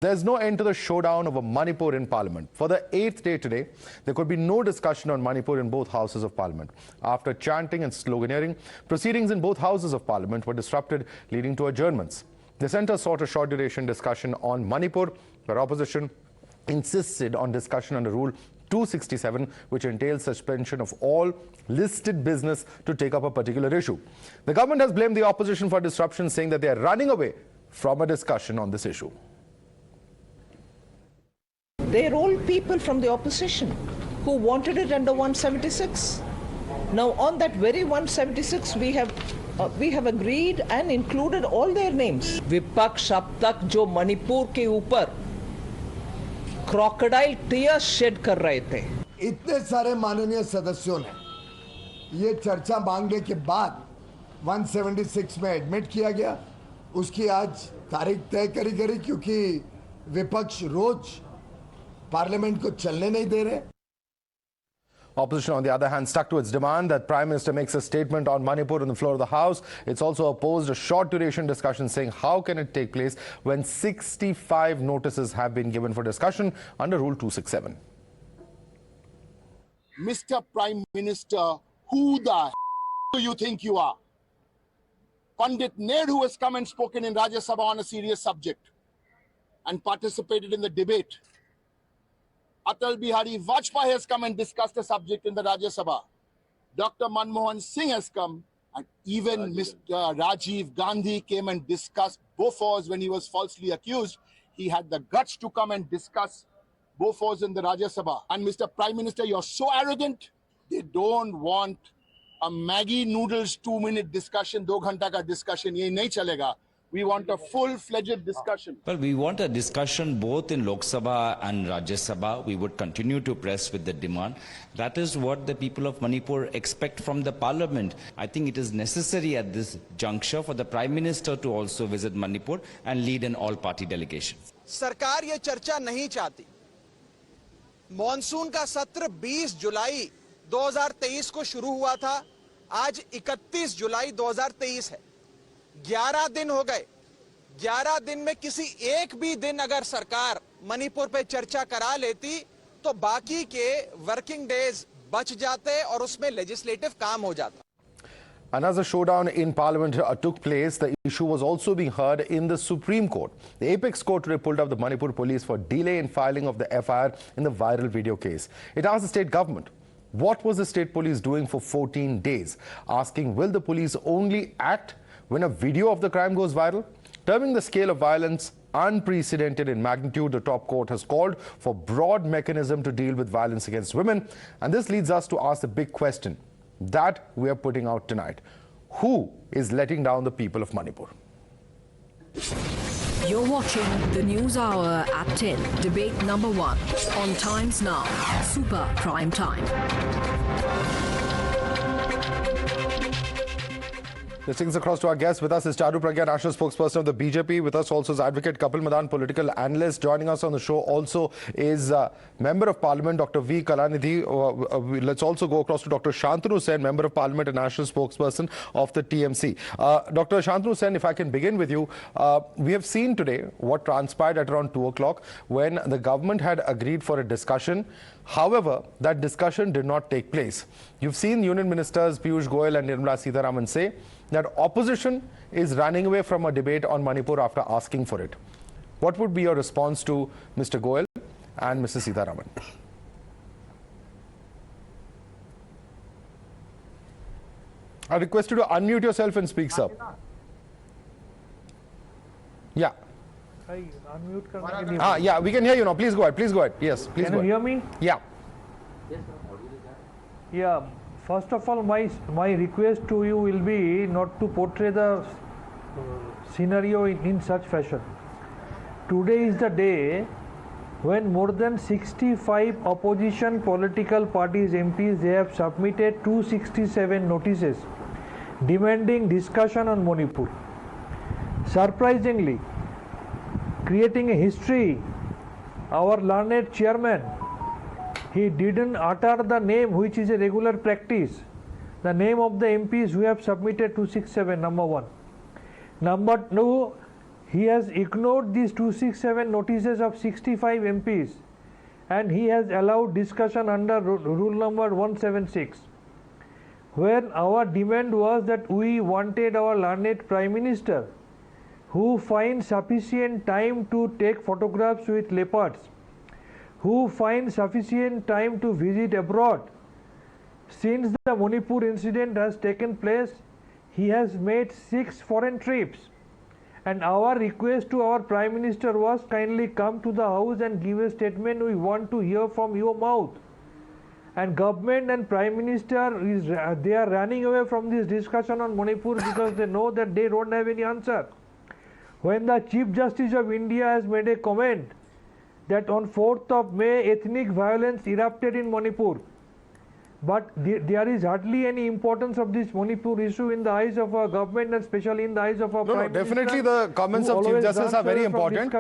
There's no end to the showdown over Manipur in Parliament. For the 8th day today, there could be no discussion on Manipur in both houses of Parliament. After chanting and sloganeering, proceedings in both houses of Parliament were disrupted, leading to adjournments. The centre sought a short-duration discussion on Manipur, where opposition insisted on discussion under Rule 267, which entails suspension of all listed business to take up a particular issue. The government has blamed the opposition for disruption, saying that they are running away from a discussion on this issue. They're all people from the opposition who wanted it under 176. Now, on that very 176, we have agreed and included all their names. विपक्ष अब तक जो मणिपुर के ऊपर crocodile tears shed कर रहे थे. इतने सारे माननीय सदस्यों ने ये चर्चा मांगने के बाद 176 में एडमिट किया गया. उसकी आज तारीख तय करी गई क्योंकि विपक्ष रोज पार्लियामेंट को चलने नहीं दे रहे. Opposition, on the other hand, stuck to its demand that Prime Minister makes a statement on Manipur on the floor of the House. It's also opposed a short-duration discussion, saying how can it take place when 65 notices have been given for discussion under Rule 267. Mr. Prime Minister, who the do you think you are? Pandit Nehru has come and spoken in Rajya Sabha on a serious subject and participated in the debate. Atal Bihari Vajpayee has come and discussed the subject in the Rajya Sabha. Dr. Manmohan Singh has come, and even Mr. Rajiv Gandhi came and discussed Bofors when he was falsely accused. He had the guts to come and discuss Bofors in the Rajya Sabha. And Mr. Prime Minister, you're so arrogant. They don't want a Maggie noodles 2-minute discussion, 2 ghanta ka discussion. Ye nahi chalega. We want a full-fledged discussion. Well, we want a discussion both in Lok Sabha and Rajya Sabha. We would continue to press with the demand. That is what the people of Manipur expect from the parliament. I think it is necessary at this juncture for the Prime Minister to also visit Manipur and lead an all-party delegation. सरकार ये चर्चा नहीं चाहती. Monsoon का सत्र 20 जुलाई 2023 को शुरू हुआ था. आज 31 जुलाई 2023 है. 11 दिन हो गए. 11 दिन में किसी एक भी दिन अगर सरकार मणिपुर पे चर्चा करा लेती तो बाकी के वर्किंग डेज बच जाते और उसमें लेजिस्लेटिव काम हो जाता. And as a showdown in Parliament took place, the issue was also being heard in the Supreme Court. The apex court today pulled up the Manipur police for delay in filing of the FIR in the viral video case. It asked the state government, what was the state police doing for 14 days? Asking, will the police only act when a video of the crime goes viral? Terming the scale of violence unprecedented in magnitude, the top court has called for broad mechanism to deal with violence against women. And this leads us to ask the big question that we are putting out tonight. Who is letting down the people of Manipur? You're watching the News Hour at 10, debate number 1 on Times Now, Super Prime Time. This brings across to our guest. With us is Charu Pragya, national spokesperson of the BJP. With us also is advocate Kapil Madan, political analyst. Joining us on the show also is Member of Parliament, Dr. V. Kalanidhi. Let's also go across to Dr. Shantanu Sen, Member of Parliament and national spokesperson of the TMC. Dr. Shantanu Sen, if I can begin with you, we have seen today what transpired at around 2 o'clock when the government had agreed for a discussion. However, that discussion did not take place. You've seen Union Ministers Piyush Goyal and Nirmala Sitharaman say that opposition is running away from a debate on Manipur after asking for it. What would be your response to Mr. Goyal and Mrs. Sitharaman? I request you to unmute yourself and speak, sir. Yeah. Yeah, we can hear you now. Please go ahead. Please go ahead. Yes, please Can go you ahead. hear me? Yeah. Yeah. First of all, my request to you will be not to portray the scenario in such fashion. Today is the day when more than 65 opposition political parties MPs, they have submitted 267 notices demanding discussion on Manipur. Surprisingly, creating a history, our learned chairman, he didn't utter the name which is a regular practice, the name of the MPs who have submitted 267, number one. Number two, He has ignored these 267 notices of 65 MPs and he has allowed discussion under rule number 176. When our demand was that we wanted our learned Prime Minister who finds sufficient time to take photographs with leopards, who finds sufficient time to visit abroad. Since the Manipur incident has taken place, he has made 6 foreign trips. And our request to our Prime Minister was kindly come to the house and give a statement. We want to hear from your mouth. And government and Prime Minister, they are running away from this discussion on Manipur because they know that they don't have any answer. When the Chief Justice of India has made a comment that on 4th of May ethnic violence erupted in Manipur, but there is hardly any importance of this Manipur issue in the eyes of our government and especially in the eyes of our Prime Minister. Definitely the comments of Chief Justice are very important.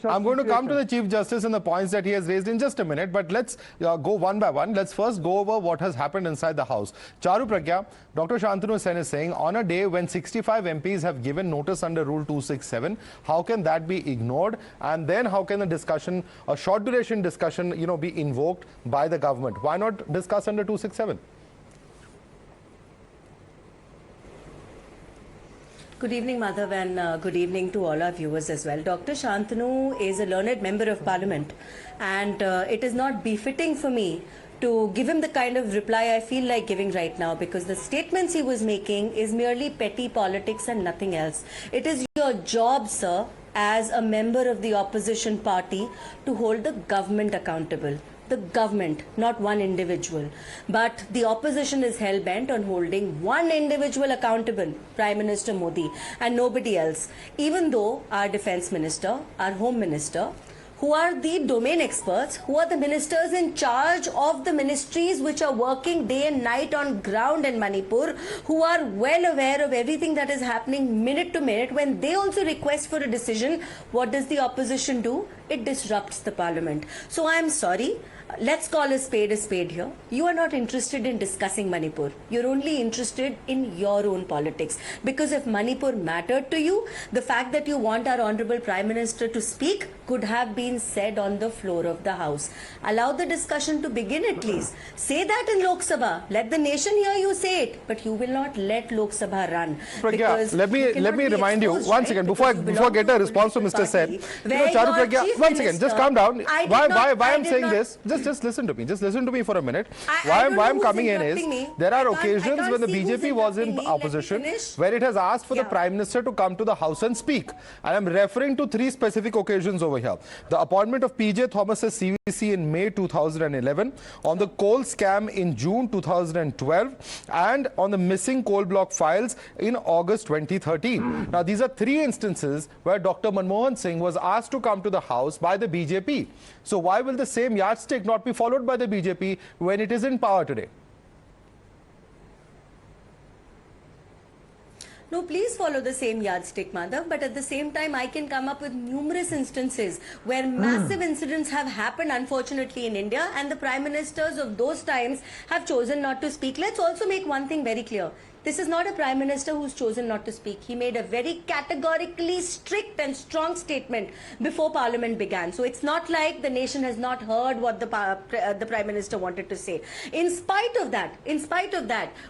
I'm going to come to the Chief Justice and the points that he has raised in just a minute, but let's go one by one. Let's first go over what has happened inside the House. Charu Pragya, Dr. Shantanu Sen is saying on a day when 65 MPs have given notice under Rule 267, how can that be ignored? And then how can a discussion, a short duration discussion, be invoked by the government? Why not discuss under 267? Good evening, Madhav, and good evening to all our viewers as well. Dr. Shantanu is a learned member of Parliament, and it is not befitting for me to give him the kind of reply I feel like giving right now, because the statements he was making is merely petty politics and nothing else. It is your job, sir, as a member of the opposition party to hold the government accountable. The government, not one individual. But the opposition is hell-bent on holding one individual accountable, Prime Minister Modi, and nobody else. Even though our Defence Minister, our Home Minister, who are the domain experts, who are the ministers in charge of the ministries which are working day and night on ground in Manipur, who are well aware of everything that is happening minute to minute, when they also request for a decision, what does the opposition do? It disrupts the parliament. So I am sorry. Let's call a spade here. You are not interested in discussing Manipur. You're only interested in your own politics. Because if Manipur mattered to you, the fact that you want our Honorable Prime Minister to speak could have been said on the floor of the House. Allow the discussion to begin at least. Say that in Lok Sabha. Let the nation hear you say it. But you will not let Lok Sabha run. Pragya, let me remind you, once again, before I get a response to Mr. Sen, Charu Pragya, once again, just calm down. Why I'm saying this? Just listen to me. Just listen to me for a minute. Why I'm coming in is there are occasions when the BJP was in opposition where it has asked for the Prime Minister to come to the House and speak. And I'm referring to 3 specific occasions over here. The appointment of PJ Thomas as CVC in May 2011, on the coal scam in June 2012, and on the missing coal block files in August 2013. Now, these are 3 instances where Dr. Manmohan Singh was asked to come to the House by the BJP. So why will the same yardstick not be followed by the BJP when it is in power today? No, please follow the same yardstick, Madhav, but at the same time, I can come up with numerous instances where massive incidents have happened, unfortunately, in India, and the Prime Ministers of those times have chosen not to speak. Let's also make one thing very clear. This is not a Prime Minister who's chosen not to speak. He made a very categorically strict and strong statement before Parliament began. So it's not like the nation has not heard what the Prime Minister wanted to say. In spite of that,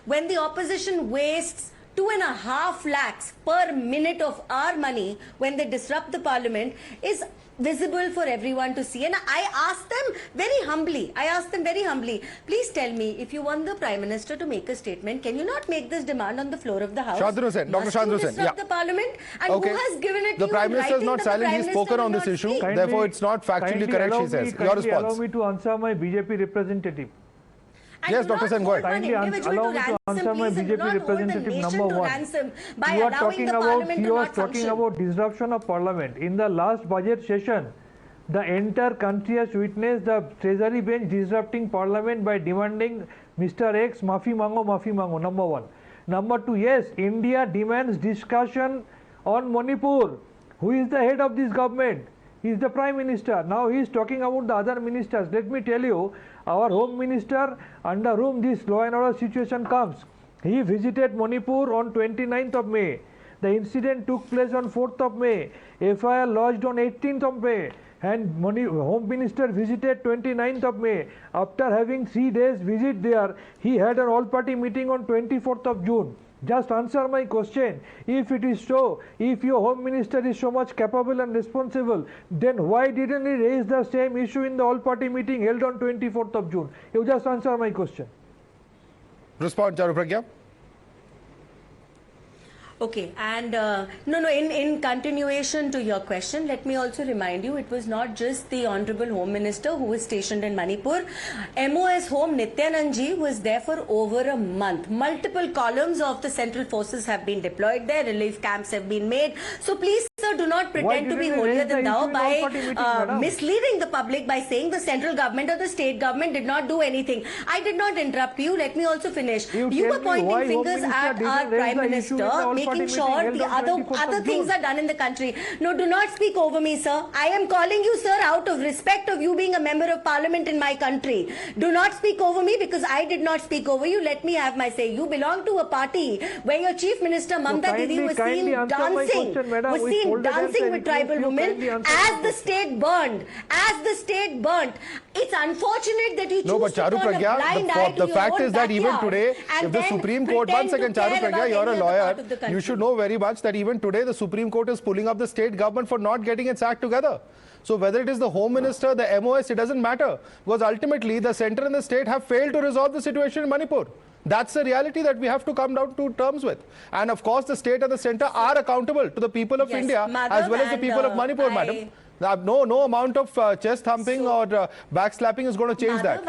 when the opposition wastes 2.5 lakhs per minute of our money when they disrupt the Parliament is visible for everyone to see. And I asked them very humbly, please tell me, if you want the Prime Minister to make a statement, can you not make this demand on the floor of the House? Shantanu Sen, Dr. Shantanu Sen, the Parliament? And okay. Who has given it the to you? Prime Minister is not silent, he's spoken on this issue, therefore it's not factually correct, she says. Your response. Allow me to answer my BJP representative. Yes, Dr. Sen, go ahead. Kindly allow me to answer my BJP representative number 1. You are talking about disruption of Parliament. In the last budget session, the entire country has witnessed the Treasury bench disrupting Parliament by demanding Mr. X maafi mango, number 1. Number 2, yes, India demands discussion on Manipur. Who is the head of this government? He is the Prime Minister. Now he is talking about the other ministers. Let me tell you, our Home Minister, under whom this law and order situation comes, he visited Manipur on 29th of May. The incident took place on 4th of May. FIR lodged on 18th of May. And Home Minister visited 29th of May. After having 3 days visit there, he had an all-party meeting on 24th of June. Just answer my question. If it is so, if your Home Minister is so much capable and responsible, then why didn't he raise the same issue in the all-party meeting held on 24th of June? You just answer my question. Respond, Charu Pragya. Okay, and in continuation to your question, let me also remind you, it was not just the Honorable Home Minister who was stationed in Manipur. MOS Home Nityanandji was there for over a month. Multiple columns of the central forces have been deployed there, relief camps have been made. So please, sir, do not pretend to be holier than thou by misleading the public by saying the central government or the state government did not do anything. I did not interrupt you. Let me also finish. You were pointing fingers at our Prime Minister, making sure the other things are done in the country. No, do not speak over me, sir. I am calling you, sir, out of respect of you being a member of parliament in my country. Do not speak over me because I did not speak over you. Let me have my say. You belong to a party where your Chief Minister Mamta Didi was seen dancing with tribal women as the state burned. It's unfortunate that you choose No, but Charu to turn a blind eye Pragya, to the your fact own is that even backyard today, and if the then Supreme Court, one pretend to second, Charu care about Pragya, you're a any other lawyer, part of the country. you should know very much that even today the Supreme Court is pulling up the state government for not getting its act together. So whether it is the Home Minister, the MOS, it doesn't matter. Because ultimately the centre and the state have failed to resolve the situation in Manipur. That's the reality that we have to come down to terms with. And of course the state and the centre are accountable to the people of India as well as the people of Manipur, madam. No amount of chest thumping or backslapping is going to change that.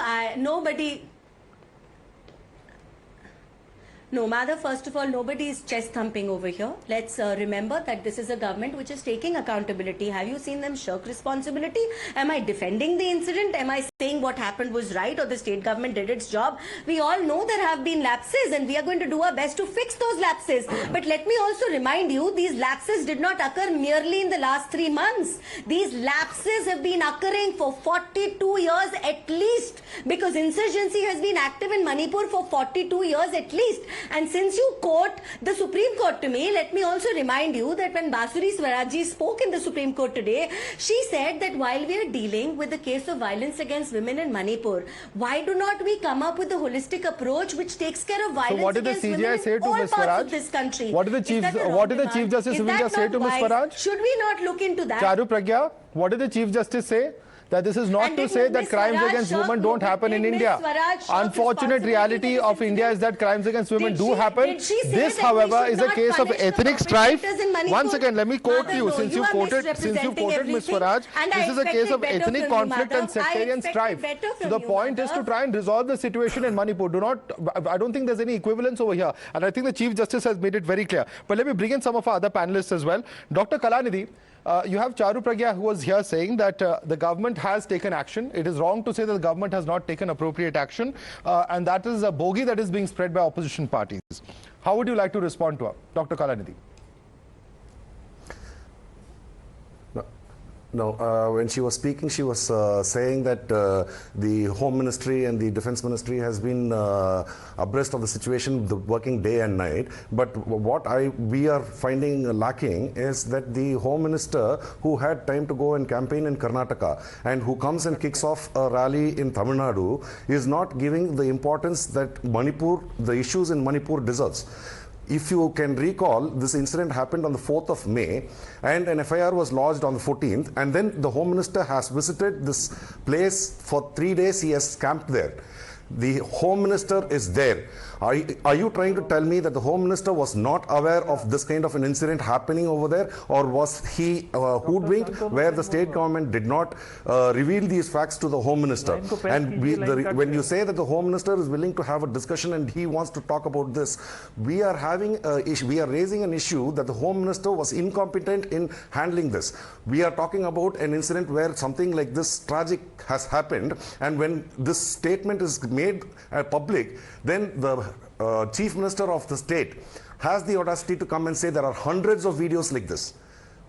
No, Madhav, first of all, nobody is chest thumping over here. Let's remember that this is a government which is taking accountability. Have you seen them shirk responsibility? Am I defending the incident? Am I saying what happened was right or the state government did its job? We all know there have been lapses and we are going to do our best to fix those lapses. But let me also remind you, these lapses did not occur merely in the last 3 months. These lapses have been occurring for 42 years at least, because insurgency has been active in Manipur for 42 years at least. And since you quote the Supreme Court to me, let me also remind you that when Basuri Swarajji spoke in the Supreme Court today, she said that while we are dealing with the case of violence against women in Manipur, why do not we come up with a holistic approach which takes care of violence against women in all parts of this country? What did the Chief Justice of India say to Ms. Swaraj? Should we not look into that? Charu Pragya, what did the Chief Justice say? That this is not to say that crimes against women don't happen in India. Unfortunate reality of India is that crimes against women do happen. This, however, is a case of ethnic strife. Once again, let me quote you. Since you quoted Ms. Swaraj, this is a case of ethnic conflict and sectarian strife. So the point is to try and resolve the situation in Manipur. I don't think there's any equivalence over here. And I think the Chief Justice has made it very clear. But let me bring in some of our other panelists as well. Dr. Kalanidhi, you have Charu Pragya who was here saying that the government has taken action. It is wrong to say that the government has not taken appropriate action, and that is a bogey that is being spread by opposition parties. How would you like to respond to her, Dr. Kalanidhi? No, when she was speaking, she was saying that the Home Ministry and the Defense Ministry has been abreast of the situation, working day and night. But what we are finding lacking is that the Home Minister, who had time to go and campaign in Karnataka and who comes and kicks off a rally in Tamil Nadu, is not giving the importance that Manipur, the issues in Manipur deserves. If you can recall, this incident happened on the 4th of May and an FIR was lodged on the 14th, and then the Home Minister has visited this place for 3 days. He has camped there. The Home Minister is there. Are you trying to tell me that the Home Minister was not aware of this kind of an incident happening over there, or was he hoodwinked where the state government did not reveal these facts to the Home Minister? And when you say that the Home Minister is willing to have a discussion and he wants to talk about this, we are raising an issue that the Home Minister was incompetent in handling this. We are talking about an incident where something like this tragic has happened, and when this statement is made public, then the Chief Minister of the state has the audacity to come and say there are hundreds of videos like this.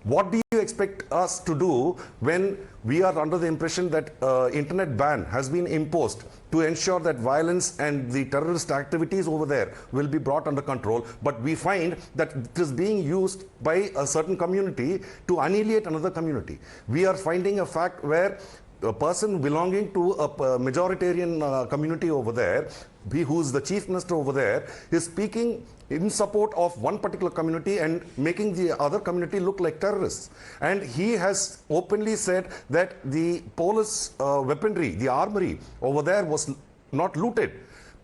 What do you you expect us to do when we are under the impression that internet ban has been imposed to ensure that violence and the terrorist activities over there will be brought under control, but we find that it is being used by a certain community to annihilate another community. We are finding a fact where a person belonging to a majoritarian community over there, who's the chief minister over there, is speaking in support of one particular community and making the other community look like terrorists. And he has openly said that the police weaponry, the armory over there was not looted.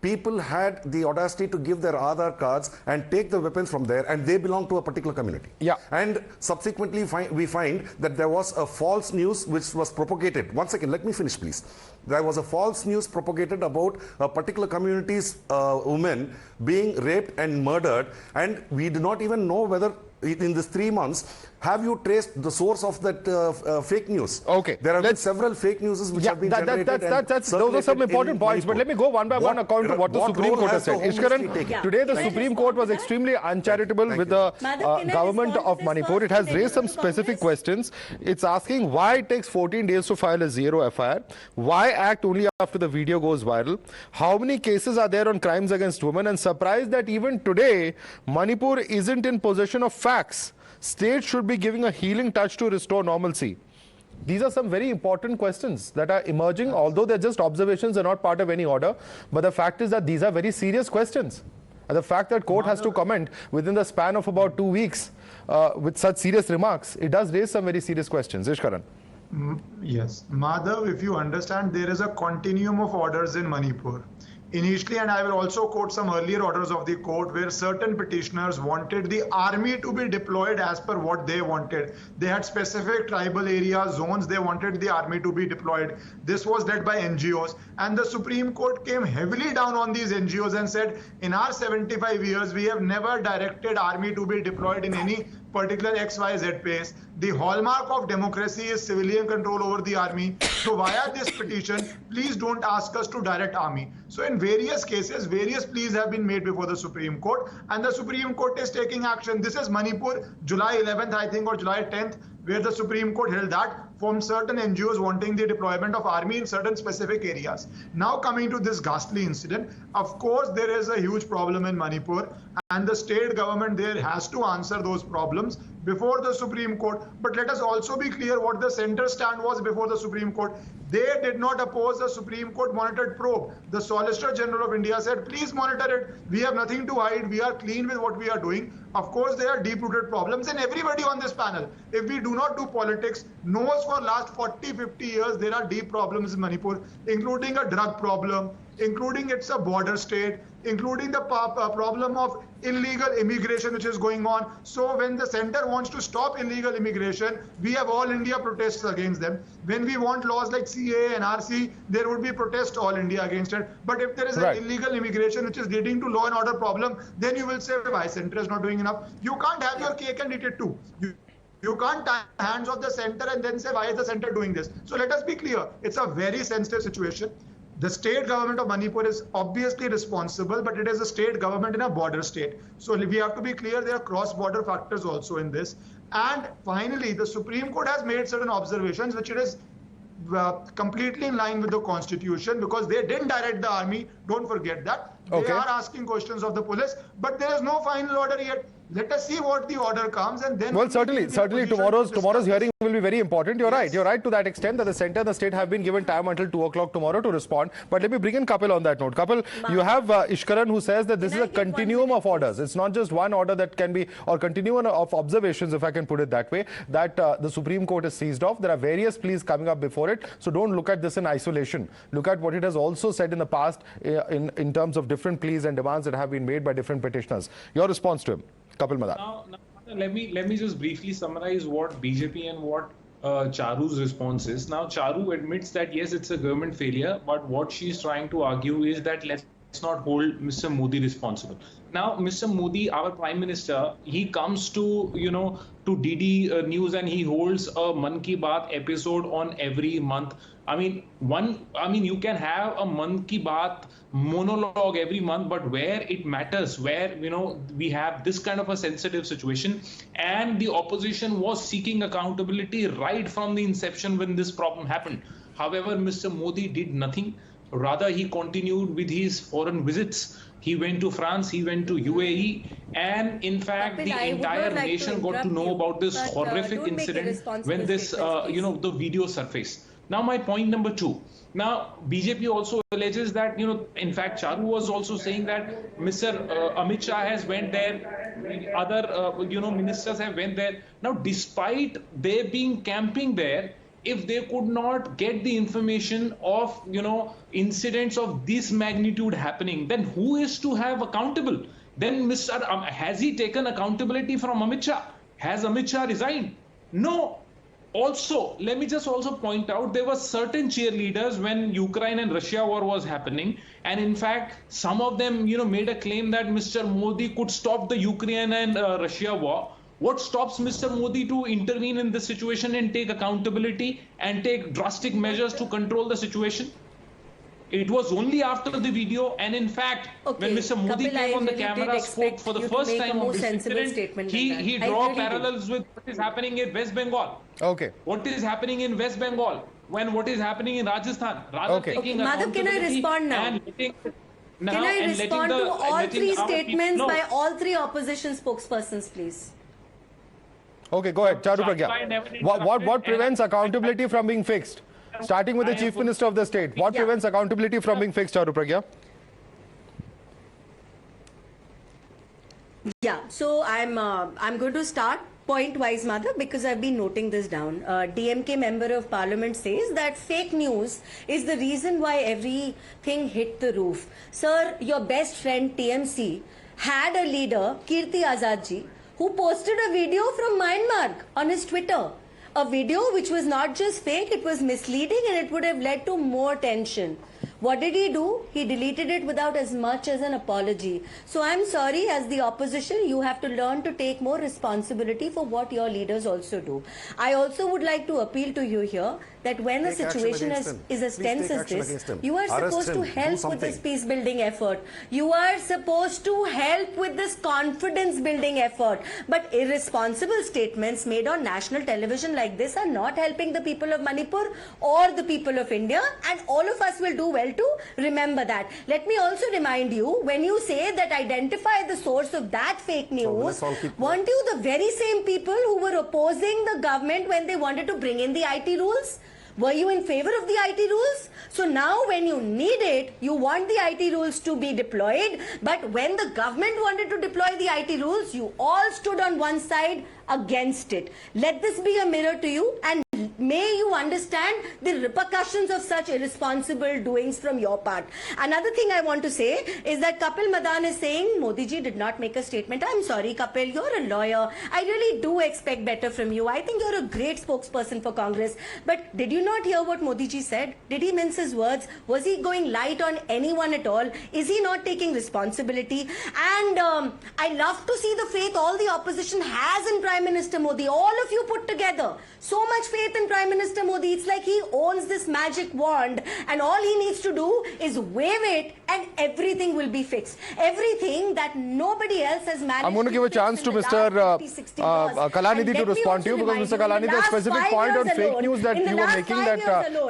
People had the audacity to give their Aadhaar cards and take the weapons from there, and they belong to a particular community. Yeah. And subsequently we find that there was a false news which was propagated. One second, let me finish, please. There was a false news propagated about a particular community's women being raped and murdered, and we do not even know whether in these 3 months, have you traced the source of that fake news? Okay. There have been several fake news which have been generated. Those are some important points, but let me go one by one according to what the Supreme Court has said. Ishkaran, today the Supreme Court was extremely uncharitable with the government of Manipur. It has raised some specific questions. It's asking why it takes 14 days to file a zero FIR, why act only after the video goes viral, how many cases are there on crimes against women, and surprised that even today Manipur isn't in possession of facts. States should be giving a healing touch to restore normalcy. These are some very important questions that are emerging, although they're just observations, they're not part of any order. But the fact is that these are very serious questions. And the fact that court has to comment within the span of about 2 weeks with such serious remarks, it does raise some very serious questions. Ishkaran. Yes. Madhav, if you understand, there is a continuum of orders in Manipur. Initially, and I will also quote some earlier orders of the court where certain petitioners wanted the army to be deployed as per what they wanted. They had specific tribal areas, zones, they wanted the army to be deployed. This was led by NGOs, and the Supreme Court came heavily down on these NGOs and said, in our 75 years, we have never directed army to be deployed in any particular XYZ pace. The hallmark of democracy is civilian control over the army. So via this petition, please don't ask us to direct army. So in various cases, various pleas have been made before the Supreme Court, and the Supreme Court is taking action. This is Manipur, July 11th, I think, or July 10th, where the Supreme Court held that from certain NGOs wanting the deployment of army in certain specific areas. Now coming to this ghastly incident, of course there is a huge problem in Manipur, and the state government there has to answer those problems before the Supreme Court. But let us also be clear what the center stand was before the Supreme Court. They did not oppose the Supreme Court monitored probe. The Solicitor General of India said, please monitor it. We have nothing to hide. We are clean with what we are doing. Of course, there are deep-rooted problems, and everybody on this panel, if we do not do politics, knows for last 40, 50 years, there are deep problems in Manipur, including a drug problem, including it's a border state, including the problem of illegal immigration which is going on. So when the center wants to stop illegal immigration, we have all India protests against them. When we want laws like CAA and RC, there would be protests all India against it. But if there is an illegal immigration which is leading to law and order problem, then you will say why center is not doing enough. You can't have your cake and eat it too. You can't tie hands of the center and then say why is the center doing this. So let us be clear. It's a very sensitive situation. The state government of Manipur is obviously responsible, but it is a state government in a border state. So we have to be clear, there are cross-border factors also in this. And finally, the Supreme Court has made certain observations which it is completely in line with the Constitution, because they didn't direct the army. Don't forget that. They are asking questions of the police, but there is no final order yet. Let us see what the order comes, and then... Well, certainly tomorrow's hearing will be very important. You're right. You're right to that extent that the centre and the state have been given time until 2 o'clock tomorrow to respond. But let me bring in Kapil on that note. Kapil, you have Ishkaran who says that this is a continuum of orders. It's not just one order that can be, or continuum of observations, if I can put it that way, that the Supreme Court is seized off. There are various pleas coming up before it. So don't look at this in isolation. Look at what it has also said in the past in terms of different pleas and demands that have been made by different petitioners. Your response to him? Kapil Madan. Now, let me just briefly summarize what BJP and what Charu's response is. Now, Charu admits that yes, it's a government failure, but what she's trying to argue is that let's not hold Mr. Modi responsible. Now, Mr. Modi, our Prime Minister, he comes to, to DD News and he holds a Man Ki Baat episode on every month. You can have a Man Ki Baat monologue every month, but where it matters, where, we have this kind of a sensitive situation, and the opposition was seeking accountability right from the inception when this problem happened. However, Mr. Modi did nothing. Rather, he continued with his foreign visits. He went to France, he went to UAE, and in fact, the entire nation got to know about this horrific incident when this, the video surfaced. Now, my point number 2. Now, BJP also alleges that, in fact, Charu was also saying that Mr. Amit Shah has went there, other, ministers have went there. Now, despite they being camping there, if they could not get the information of, incidents of this magnitude happening, then who is to have accountable? Then has he taken accountability from Amit Shah? Has Amit Shah resigned? No. Also, let me just also point out, there were certain cheerleaders when Ukraine and Russia war was happening, and in fact, some of them, made a claim that Mr. Modi could stop the Ukraine and Russia war. What stops Mr. Modi to intervene in this situation and take accountability and take drastic measures to control the situation? It was only after the video, and in fact, when Mr. Modi came on the camera, spoke for the first time on this incident, he draw parallels with what is happening in West Bengal. Okay. What is happening in West Bengal when what is happening in Rajasthan? Rather taking Madhav, can I respond now? Can I respond to all 3 statements by all 3 opposition spokespersons, please? Okay, go ahead, Charu Pragya. What prevents accountability from being fixed? Starting with the Chief Minister of the state, what prevents accountability from being fixed, Charu Pragya? Yeah, so I'm going to start point-wise, Madhav, because I've been noting this down. DMK member of parliament says that fake news is the reason why everything hit the roof. Sir, your best friend TMC had a leader, Kirti Azad ji, who posted a video from Myanmar on his Twitter. A video which was not just fake, it was misleading, and it would have led to more tension. What did he do? He deleted it without as much as an apology. So I'm sorry, as the opposition, you have to learn to take more responsibility for what your leaders also do. I also would like to appeal to you here that when a situation is as tense as this, you are supposed to help with this peace building effort. You are supposed to help with this confidence building effort. But irresponsible statements made on national television like this are not helping the people of Manipur or the people of India, and all of us will do well to remember that. Let me also remind you, when you say that identify the source of that fake news, weren't you the very same people who were opposing the government when they wanted to bring in the IT rules? Were you in favor of the IT rules? So now when you need it, you want the IT rules to be deployed, but when the government wanted to deploy the IT rules, you all stood on one side against it. Let this be a mirror to you, and may you understand the repercussions of such irresponsible doings from your part. Another thing I want to say is that Kapil Madan is saying Modi ji did not make a statement. I'm sorry, Kapil, you're a lawyer. I really do expect better from you. I think you're a great spokesperson for Congress. But did you not hear what Modi ji said? Did he mince his words? Was he going light on anyone at all? Is he not taking responsibility? And I love to see the faith all the opposition has in Prime Minister Modi. All of you put together. So much faith in Prime Minister Modi. It's like he owns this magic wand, and all he needs to do is wave it and everything will be fixed. Everything that nobody else has managed. I'm going to give a chance to Mr. Kalanidhi to respond to you, because Mr. Kalanidhi, the specific point on fake news that you were making that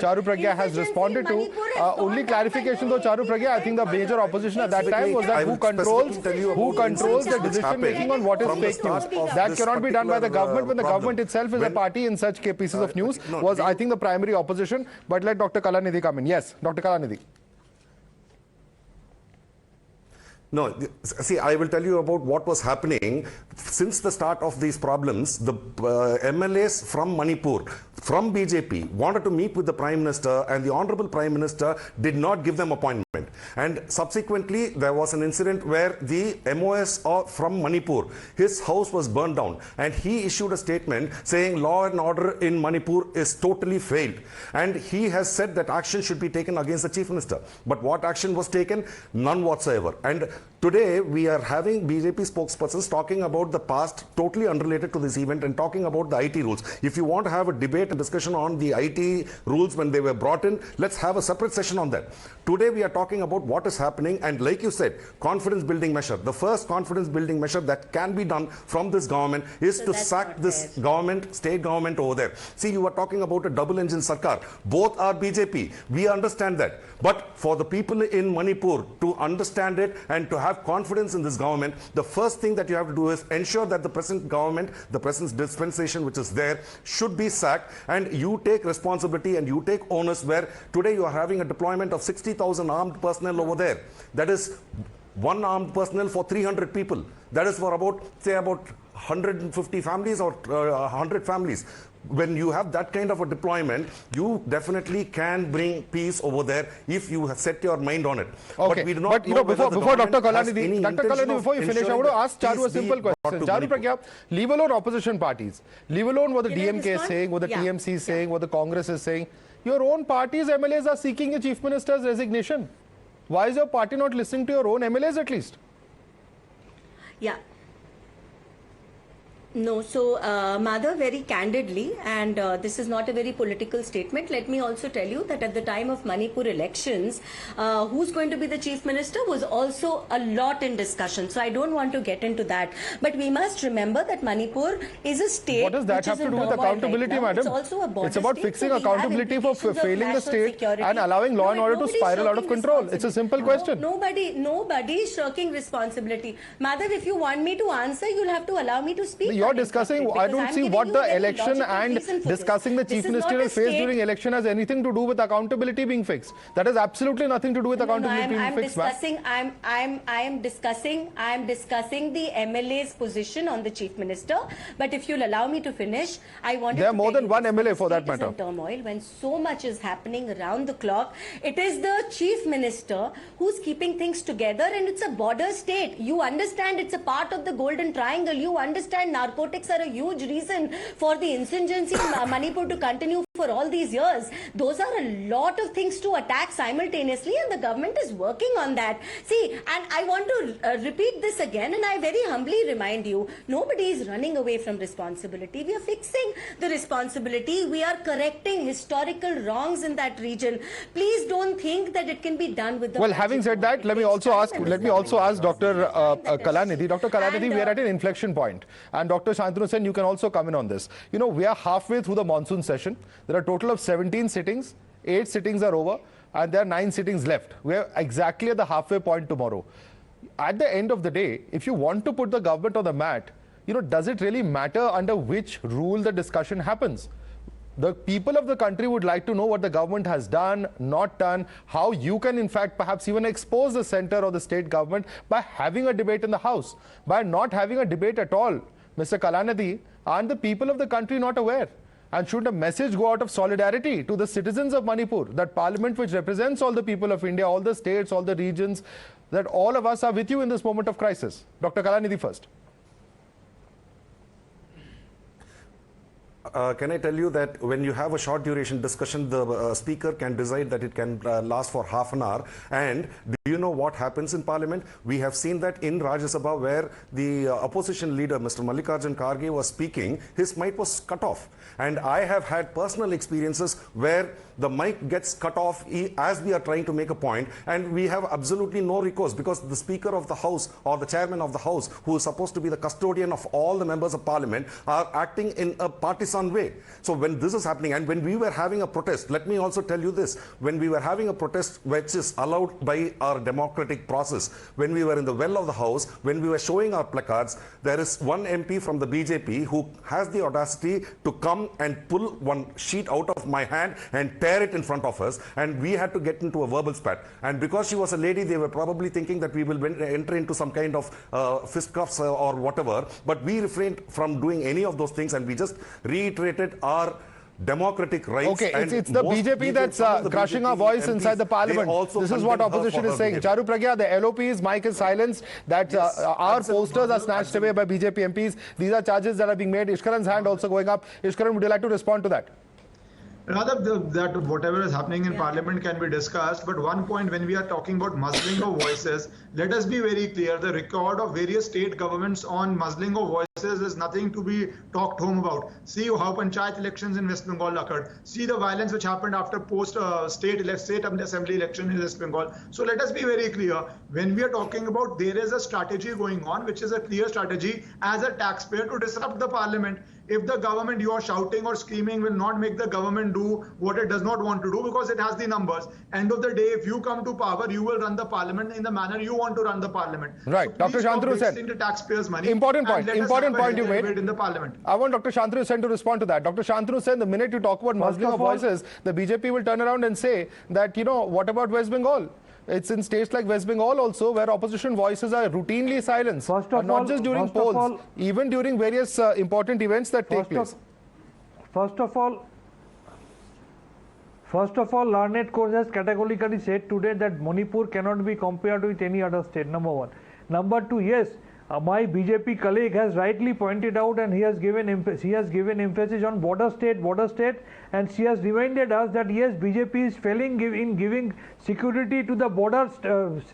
Charu Pragya has responded to. Only clarification though, Charu Pragya, I think the major opposition at that time was that who controls the decision making on what is fake news. That cannot be done by the government when the government itself is a party in such pieces of news. Was, I think, the primary opposition. But let Dr. Kalanidhi come in. Yes, Dr. Kalanidhi. No, see, I will tell you about what was happening since the start of these problems. The MLAs from Manipur, from BJP, wanted to meet with the Prime Minister, and the Honorable Prime Minister did not give them appointment. government. And subsequently, there was an incident where the MOS from Manipur, his house was burned down, and he issued a statement saying law and order in Manipur is totally failed. And he has said that action should be taken against the Chief Minister. But what action was taken? None whatsoever. And today, we are having BJP spokespersons talking about the past, totally unrelated to this event, and talking about the IT rules. If you want to have a debate and discussion on the IT rules when they were brought in, let's have a separate session on that. Today, we are talking about what is happening, and like you said, confidence building measure. The first confidence building measure that can be done from this government is to sack this government, state government over there. See, you are talking about a double engine sarkar. Both are BJP. We understand that. But for the people in Manipur to understand it and to have confidence in this government, the first thing that you have to do is ensure that the present government, the present dispensation which is there, should be sacked, and you take responsibility and you take onus, where today you are having a deployment of 60,000 armed personnel over there. That is one armed personnel for 300 people. That is for about, say, about 150 families or 100 families. When you have that kind of a deployment, you definitely can bring peace over there if you have set your mind on it. Okay, but we do not before Dr. Kalanidhi, before you finish, I want to ask Charu a simple question. Charu Pragya, leave alone opposition parties, leave alone what the DMK is saying, what the TMC is saying, what the Congress is saying. Your own party's MLAs are seeking a Chief Minister's resignation. Why is your party not listening to your own MLAs at least? Yeah. No, so Madhav, very candidly, and this is not a very political statement, let me also tell you that at the time of Manipur elections, who's going to be the Chief Minister was also a lot in discussion. So I don't want to get into that. But we must remember that Manipur is a state. What does that have to do with accountability, right, madam? It's also a border It's about state, fixing so accountability for failing the state and allowing law and order to spiral out of control. It's a simple question. Nobody is shirking responsibility. Madhav, if you want me to answer, you'll have to allow me to speak. You're discussing, I don't see what the election and discussing the Chief Ministerial phase during election has anything to do with accountability being fixed. That has absolutely nothing to do with accountability being fixed. I am discussing the MLA's position on the Chief Minister. But if you'll allow me to finish, I want to. There are more than one MLA for that matter. Turmoil, when so much is happening around the clock, it is the Chief Minister who's keeping things together, and it's a border state. You understand it's a part of the Golden Triangle. You understand narcotics are a huge reason for the insurgency in Manipur to continue for all these years. Those are a lot of things to attack simultaneously, and the government is working on that. See, and I want to repeat this again, and I very humbly remind you, nobody is running away from responsibility. We are fixing the responsibility. We are correcting historical wrongs in that region. Please don't think that it can be done with the. Well, having said that, let me also ask Dr. Kalanidhi. Dr. Kalanidhi, we are at an inflection point, and Dr. Shantanu Sen, you can also come in on this. You know, we are halfway through the monsoon session. There are a total of 17 sittings. 8 sittings are over, and there are 9 sittings left. We are exactly at the halfway point tomorrow. At the end of the day, if you want to put the government on the mat, you know, does it really matter under which rule the discussion happens? The people of the country would like to know what the government has done, not done, how you can in fact perhaps even expose the center or the state government by having a debate in the House. By not having a debate at all, Mr. Kalanidhi, aren't the people of the country not aware? And should a message go out of solidarity to the citizens of Manipur, that parliament which represents all the people of India, all the states, all the regions, that all of us are with you in this moment of crisis? Dr. Kalanidhi first. Can I tell you that when you have a short duration discussion, the speaker can decide that it can last for half an hour. And do you know what happens in Parliament? We have seen that in Rajya Sabha, where the opposition leader, Mr. Mallikarjun Kharge, was speaking, his mic was cut off. And I have had personal experiences where the mic gets cut off as we are trying to make a point, and we have absolutely no recourse, because the Speaker of the House or the Chairman of the House, who is supposed to be the custodian of all the members of Parliament, are acting in a partisan way. So when this is happening, and when we were having a protest, let me also tell you this, when we were having a protest which is allowed by our democratic process, when we were in the well of the House, when we were showing our placards, there is one MP from the BJP who has the audacity to come and pull one sheet out of my hand and tear it in front of us, and we had to get into a verbal spat. And because she was a lady, they were probably thinking that we will enter into some kind of fisticuffs or whatever, but we refrained from doing any of those things, and we just reiterated our democratic rights. Okay, and it's the most BJP that's some of the crushing BJP our voice MPs, inside the they parliament. also This is what condemned her opposition for is her saying. behavior. Charu Pragya, the LOP's mic is silenced, that our posters are snatched away by BJP MPs. These are charges that are being made. Ishkaran's hand also going up. Ishkaran, would you like to respond to that? Rather, that whatever is happening in Parliament can be discussed, but one point when we are talking about muzzling of voices, let us be very clear, the record of various state governments on muzzling of voices is nothing to be talked home about. See how Panchayat elections in West Bengal occurred. See the violence which happened after state assembly election in West Bengal. So let us be very clear, when we are talking about there is a strategy going on, which is a clear strategy as a taxpayer to disrupt the Parliament. If the government, you are shouting or screaming, will not make the government do what it does not want to do because it has the numbers. End of the day, if you come to power, you will run the parliament in the manner you want to run the parliament. Right. So Dr. Shantanu Sen. the taxpayers' money. Important point you made. In the parliament. I want Dr. Shantanu Sen to respond to that. Dr. Shantanu Sen, the minute you talk about muzzling of voices, the BJP will turn around and say that, what about West Bengal? It's in states like West Bengal also where opposition voices are routinely silenced. Not just during polls, even during various important events that take place. First of all, Learned Court has categorically said today that Manipur cannot be compared with any other state, number one. Number two, yes, my BJP colleague has rightly pointed out and he has given emphasis on border state, and she has reminded us that yes, BJP is failing in giving security to the border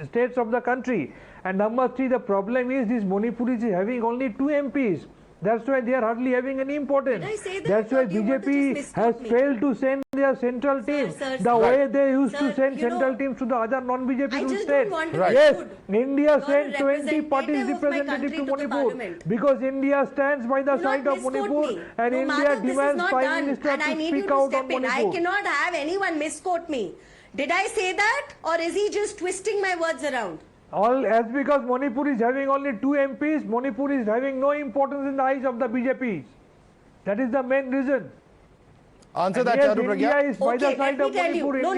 states of the country. And number three, the problem is this Manipur is having only 2 MPs. That's why they are hardly having any importance. That's why BJP has failed to send their central team the way they used to send central teams to the other non-BJP states. Yes, India sent 20 parties representatives to Manipur because India stands by the side of Manipur and India demands Prime Minister to speak out on Manipur. I cannot have anyone misquote me. Did I say that or is he just twisting my words around? As because Manipur is having only 2 MPs, Manipur is having no importance in the eyes of the BJP. That is the main reason. Answer that, Charu Pragya. India is by the side of Manipur. No,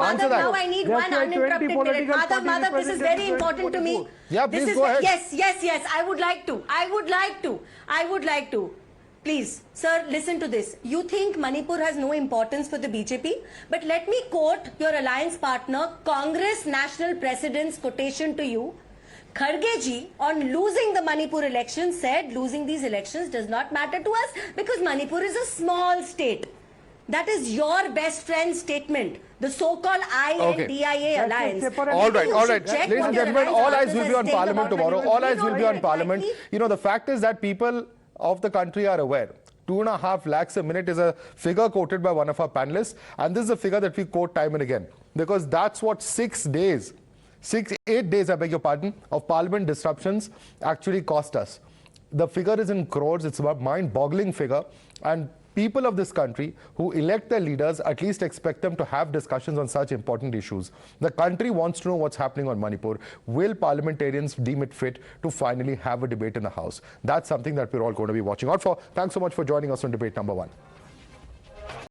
Answer that. now I need one uninterrupted minute. Madhav, this is very important to me. Yeah, please go ahead. Yes, I would like to. Please, sir, listen to this. You think Manipur has no importance for the BJP? But let me quote your alliance partner, Congress National President's quotation to you. Kharge ji, on losing the Manipur election, said losing these elections does not matter to us because Manipur is a small state. That is your best friend's statement. The so-called INDIA alliance. All right. Ladies and gentlemen, all eyes will be on Parliament tomorrow. All eyes will be on Parliament. The fact is that people of the country are aware. 2.5 lakhs a minute is a figure quoted by one of our panelists, and this is a figure that we quote time and again because that's what 8 days, I beg your pardon, of Parliament disruptions actually cost us. The figure is in crores. It's a mind-boggling figure, and people of this country who elect their leaders at least expect them to have discussions on such important issues. The country wants to know what's happening on Manipur. Will parliamentarians deem it fit to finally have a debate in the House? That's something that we're all going to be watching out for. Thanks so much for joining us on debate number 1.